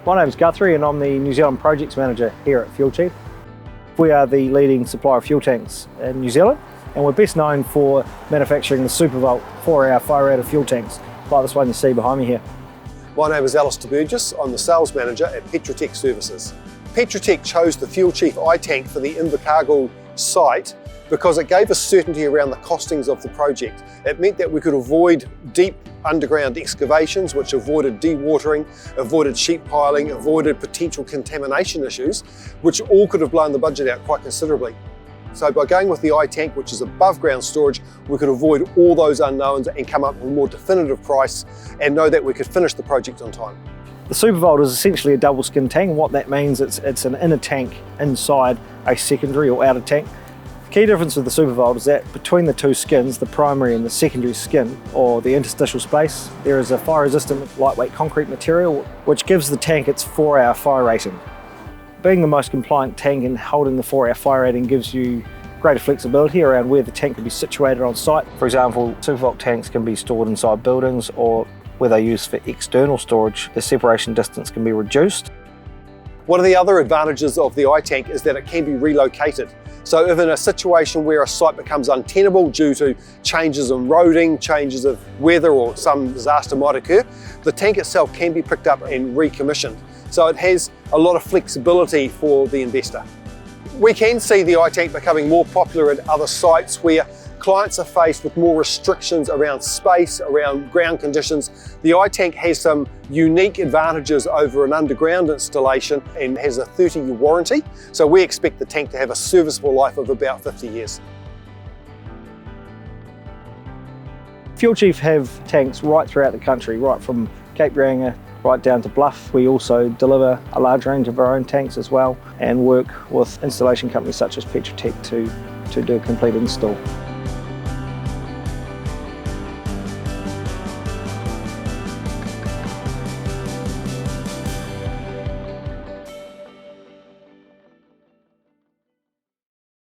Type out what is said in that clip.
My name is Guthrie and I'm the New Zealand Projects Manager here at Fuel Chief. We are the leading supplier of fuel tanks in New Zealand, and we're best known for manufacturing the Supervault 4-hour fire-rated fuel tanks, like this one you see behind me here. My name is Alastair. I'm the Sales Manager at Petrotec Services. Petrotec chose the Fuel Chief iTank for the Invercargill site because it gave us certainty around the costings of the project. It meant that we could avoid deep underground excavations, which avoided dewatering, avoided sheet piling, avoided potential contamination issues, which all could have blown the budget out quite considerably. So by going with the iTank, which is above ground storage, we could avoid all those unknowns and come up with a more definitive price and know that we could finish the project on time. The Supervault is essentially a double skin tank, and what that means it's an inner tank inside a secondary or outer tank. The key difference with the Supervault is that between the two skins, the primary and the secondary skin, or the interstitial space, there is a fire-resistant lightweight concrete material which gives the tank its 4-hour fire rating. Being the most compliant tank and holding the 4-hour fire rating gives you greater flexibility around where the tank can be situated on site. For example, Supervault tanks can be stored inside buildings, or where they're used for external storage, the separation distance can be reduced. One of the other advantages of the iTank is that it can be relocated. So if in a situation where a site becomes untenable due to changes in roading, changes of weather, or some disaster might occur, the tank itself can be picked up and recommissioned. So it has a lot of flexibility for the investor. We can see the iTank becoming more popular at other sites where clients are faced with more restrictions around space, around ground conditions. The iTank has some unique advantages over an underground installation and has a 30-year warranty. So we expect the tank to have a serviceable life of about 50 years. Fuel Chief have tanks right throughout the country, right from Cape Reinga right down to Bluff. We also deliver a large range of our own tanks as well, and work with installation companies such as Petrotec to do a complete install.